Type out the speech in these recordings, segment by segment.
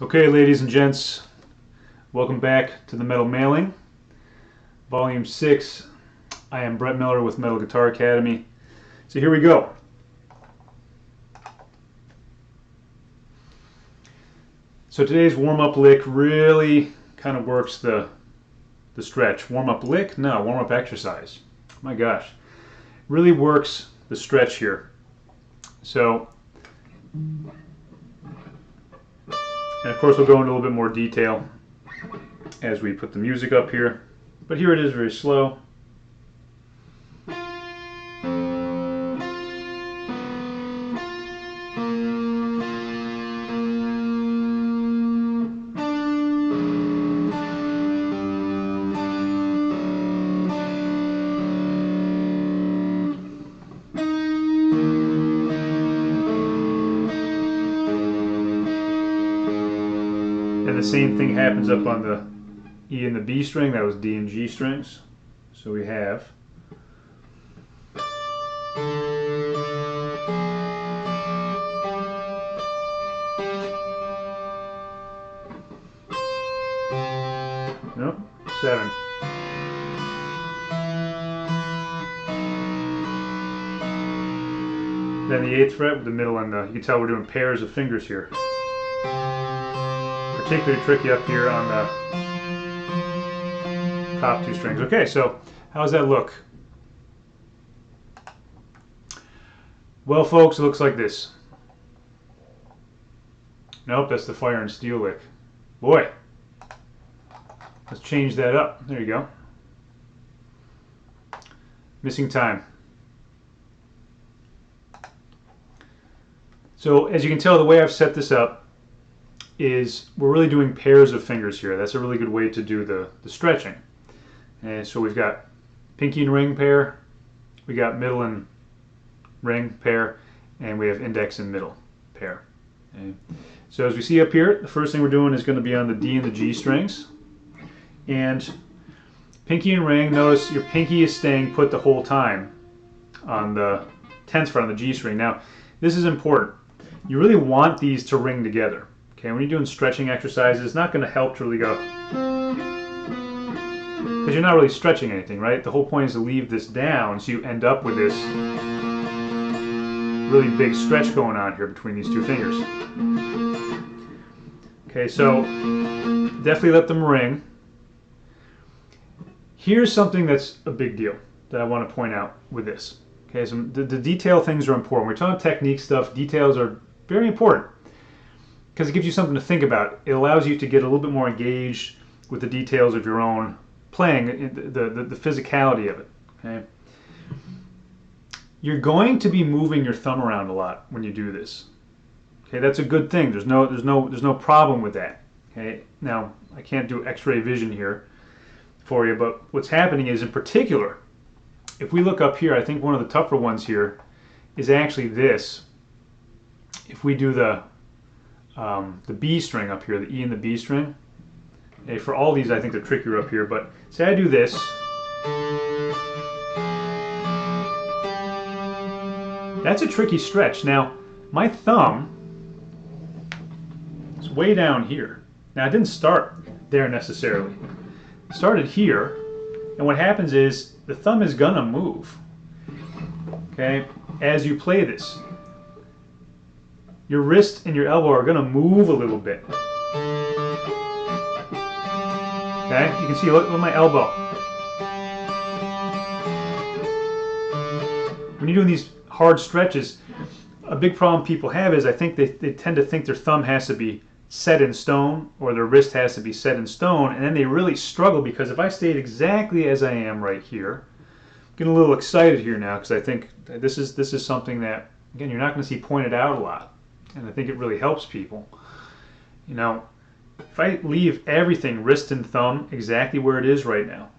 Okay, ladies and gents, welcome back to the Metal Mailing, Volume 6. I am Brett Miller with Metal Guitar Academy. So here we go. So today's warm-up lick really kind of works the stretch. Warm-up lick? No, warm-up exercise. My gosh. Really works the stretch here. So, and of course we'll go into a little bit more detail as we put the music up here. But here it is very slow. And the same thing happens up on the E and the B string. That was D and G strings. So we have nope, 7. Then the 8th fret with the middle and the, you can tell we're doing pairs of fingers here. Particularly tricky up here on the top 2 strings. Okay, so how does that look? Well, folks, it looks like this. Nope, that's the Fire and Steel lick. Boy, let's change that up. There you go. Missing time. So as you can tell, the way I've set this up is we're really doing pairs of fingers here. That's a really good way to do the stretching. And so we've got pinky and ring pair, we got middle and ring pair, and we have index and middle pair. Okay. So as we see up here, the first thing we're doing is going to be on the D and the G strings. And pinky and ring, notice your pinky is staying put the whole time on the 10th fret on the G string. Now, this is important. You really want these to ring together. Okay, when you're doing stretching exercises, it's not going to help to really go, because you're not really stretching anything, right? The whole point is to leave this down so you end up with this really big stretch going on here between these 2 fingers. Okay, so definitely let them ring. Here's something that's a big deal that I want to point out with this. Okay, so the detail things are important. We're talking technique stuff. Details are very important because it gives you something to think about. It allows you to get a little bit more engaged with the details of your own playing, the physicality of it. Okay, you're going to be moving your thumb around a lot when you do this. Okay, that's a good thing. There's no problem with that. Okay, now I can't do X-ray vision here for you, but what's happening is, in particular, if we look up here, I think one of the tougher ones here is actually this. If we do the B string up here, the E and the B string. Okay, for all these, I think they're trickier up here, but say I do this. That's a tricky stretch. Now, my thumb is way down here. Now, it didn't start there necessarily. It started here, and what happens is the thumb is gonna move, okay, as you play this. Your wrist and your elbow are gonna move a little bit. Okay, you can see, look at my elbow. When you're doing these hard stretches, a big problem people have is I think they tend to think their thumb has to be set in stone or their wrist has to be set in stone, and then they really struggle because if I stayed exactly as I am right here, I'm getting a little excited here now because I think this is something that, again, you're not going to see pointed out a lot, and I think it really helps people. You know, if I leave everything, wrist and thumb, exactly where it is right now,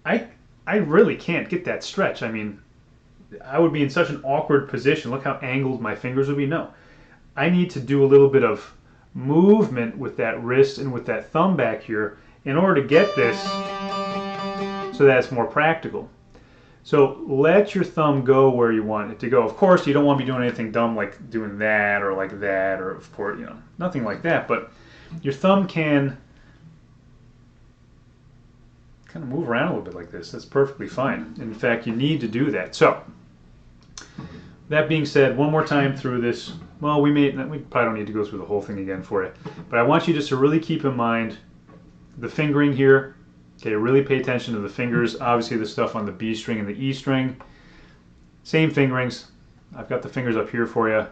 I really can't get that stretch. I mean, I would be in such an awkward position. Look how angled my fingers would be. No, I need to do a little bit of movement with that wrist and with that thumb back here in order to get this so that it's more practical. So let your thumb go where you want it to go. Of course, you don't want to be doing anything dumb like doing that, or of course, nothing like that. But your thumb can kind of move around a little bit like this. That's perfectly fine. In fact, you need to do that. So, that being said, one more time through this. Well, we probably don't need to go through the whole thing again for you. But I want you just to really keep in mind the fingering here. Okay, really pay attention to the fingers. Obviously, the stuff on the B string and the E string. Same fingerings. I've got the fingers up here for you.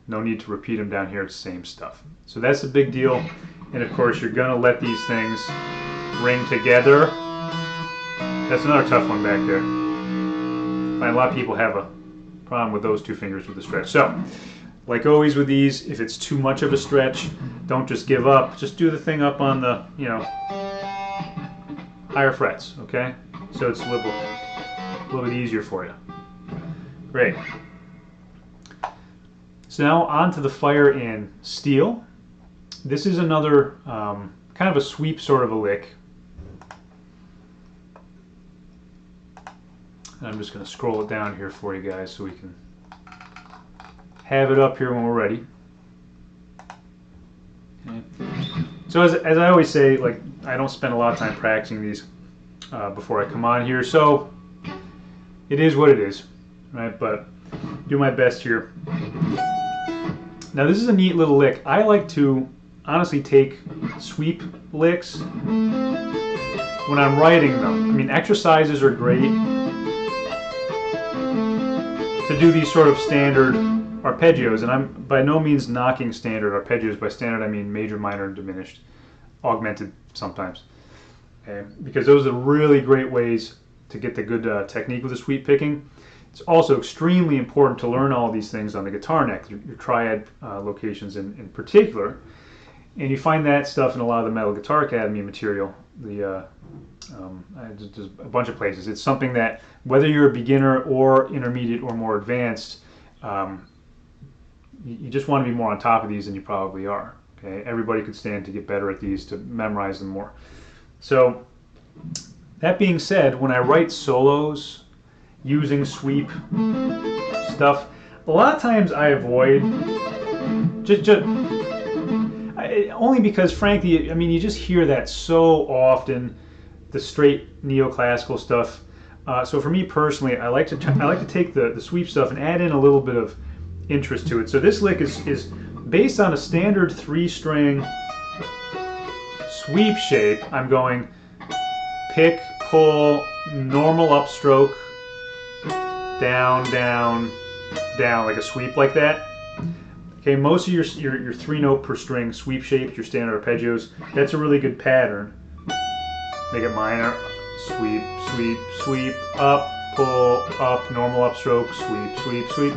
No need to repeat them down here. It's the same stuff. So that's a big deal. And of course, you're going to let these things ring together. That's another tough one back there. I find a lot of people have a problem with those two fingers with the stretch. So, like always with these, if it's too much of a stretch, don't just give up. Just do the thing up on the, higher frets, okay? So it's a little bit easier for you. Great. So now on to the fire and steel. This is another kind of a sweep sort of a lick. I'm just going to scroll it down here for you guys so we can have it up here when we're ready. Okay. So as I always say, like, I don't spend a lot of time practicing these before I come on here, so it is what it is, right? But do my best here. Now this is a neat little lick. I like to honestly take sweep licks when I'm writing them. I mean, exercises are great to do these sort of standard arpeggios, and I'm by no means knocking standard arpeggios. By standard I mean major, minor, and diminished, augmented sometimes, okay? Because those are really great ways to get the good technique with the sweep picking. It's also extremely important to learn all these things on the guitar neck, your triad locations in particular, and you find that stuff in a lot of the Metal Guitar Academy material. There's a bunch of places. It's something that, whether you're a beginner or intermediate or more advanced, you just want to be more on top of these than you probably are. Okay, everybody could stand to get better at these, to memorize them more. So, that being said, when I write solos using sweep stuff, a lot of times I avoid only because, frankly, I mean, you just hear that so often, the straight neoclassical stuff. So for me personally, I like to take the sweep stuff and add in a little bit of interest to it. So this lick is based on a standard 3-string sweep shape. I'm going pick, pull, normal upstroke, down, down, down, like a sweep like that. Okay, most of your 3-note per string sweep shapes, your standard arpeggios, that's a really good pattern. Make it minor, sweep, sweep, sweep, up, pull, up, normal upstroke, sweep, sweep, sweep.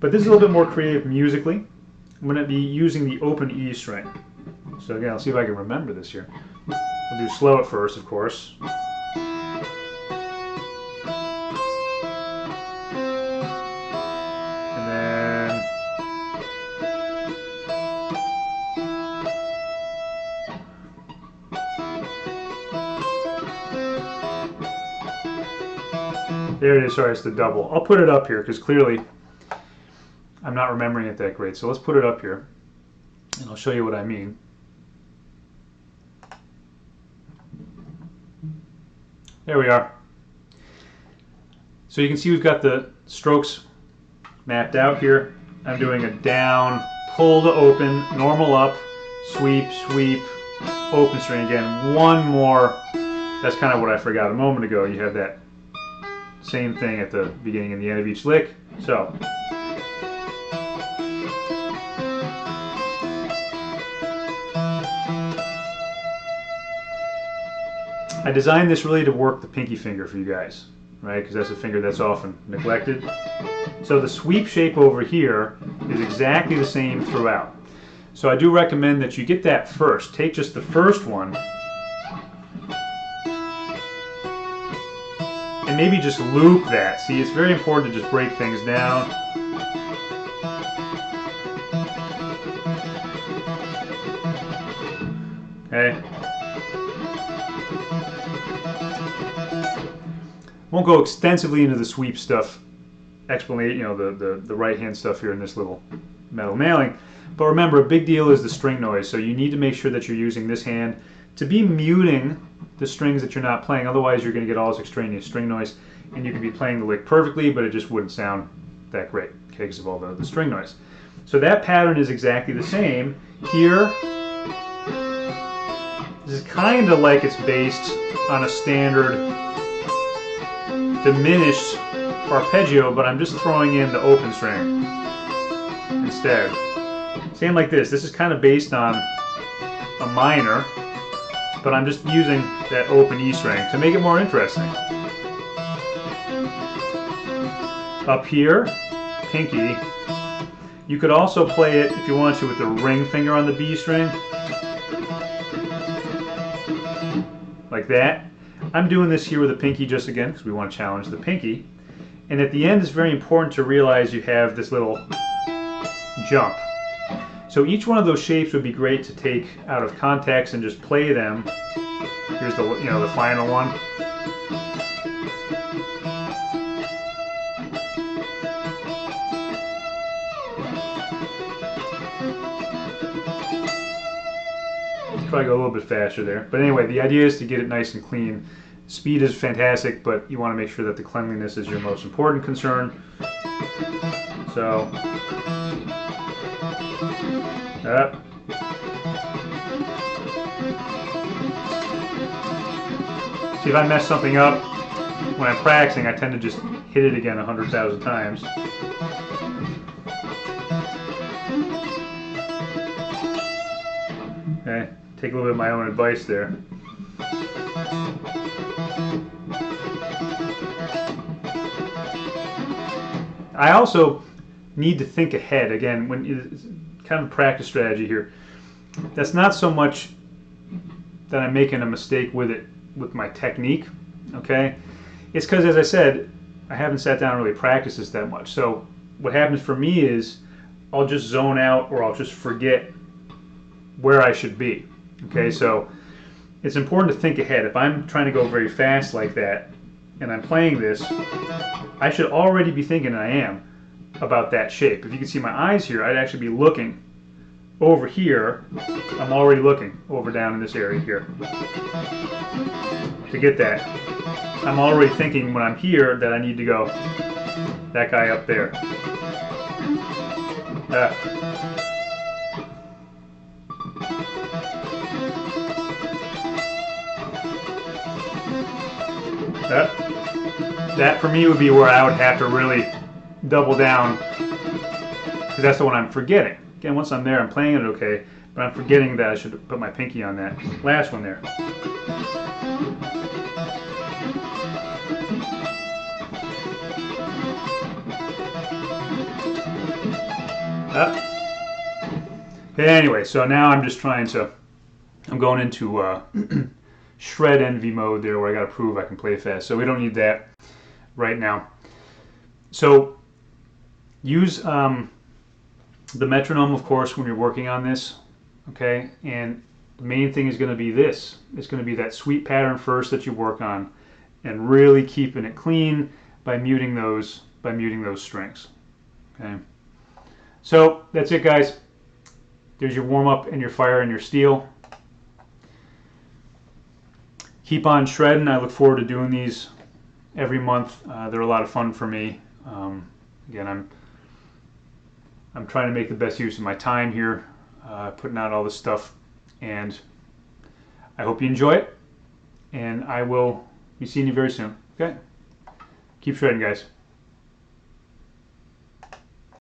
But this is a little bit more creative musically. I'm going to be using the open E string. So again, I'll see if I can remember this here. I'll do slow at first, of course. There it is, sorry, it's the double. I'll put it up here because clearly I'm not remembering it that great. So let's put it up here and I'll show you what I mean. There we are. So you can see we've got the strokes mapped out here. I'm doing a down, pull to open, normal up, sweep, sweep, open string again. One more. That's kind of what I forgot a moment ago. You have that same thing at the beginning and the end of each lick. So. I designed this really to work the pinky finger for you guys, right? Because that's a finger that's often neglected. So the sweep shape over here is exactly the same throughout. So I do recommend that you get that first. Take just the first one and maybe just loop that. See, it's very important to just break things down. Okay. Won't go extensively into the sweep stuff, explanation, the right hand stuff here in this little metal nailing. But remember, a big deal is the string noise, so you need to make sure that you're using this hand to be muting the strings that you're not playing. Otherwise, you're going to get all this extraneous string noise, and you could be playing the lick perfectly, but it just wouldn't sound that great, okay, because of all the string noise. So that pattern is exactly the same. Here, this is kind of like it's based on a standard diminished arpeggio, but I'm just throwing in the open string instead. Same like this. This is kind of based on a minor, but I'm just using that open E string to make it more interesting. Up here, pinky. You could also play it, if you want to, with the ring finger on the B string. Like that. I'm doing this here with the pinky just again because we want to challenge the pinky. And at the end, it's very important to realize you have this little jump. So each one of those shapes would be great to take out of context and just play them. Here's the, the final one. Probably go a little bit faster there. But anyway, the idea is to get it nice and clean. Speed is fantastic, but you want to make sure that the cleanliness is your most important concern. So, up. See, if I mess something up when I'm practicing, I tend to just hit it again 100,000 times. Okay, take a little bit of my own advice there. I also need to think ahead. Again, when it's kind of a practice strategy here. That's not so much that I'm making a mistake with it, with my technique, okay? It's because, as I said, I haven't sat down and really practiced this that much. So what happens for me is I'll just zone out or I'll just forget where I should be, okay? So it's important to think ahead. If I'm trying to go very fast like that and I'm playing this, I should already be thinking, and I am, about that shape. If you can see my eyes here, I'd actually be looking over here. I'm already looking over down in this area here. To get that, I'm already thinking when I'm here that I need to go that guy up there. That for me would be where I would have to really double down, because that's the one I'm forgetting. Again, once I'm there, I'm playing it okay, but I'm forgetting that I should put my pinky on that last one there. Okay, anyway, so now I'm just trying to, I'm going into shred envy mode there, where I got to prove I can play fast. So we don't need that right now. So use the metronome, of course, when you're working on this, okay? And the main thing is going to be this. It's going to be that sweep pattern first that you work on, and really keeping it clean by muting those strings, okay? So that's it, guys. There's your warm-up and your fire and your steel. Keep on shredding. I look forward to doing these every month. They're a lot of fun for me. Again, I'm trying to make the best use of my time here, putting out all this stuff, and I hope you enjoy it, and I will be seeing you very soon. Okay? Keep shredding, guys.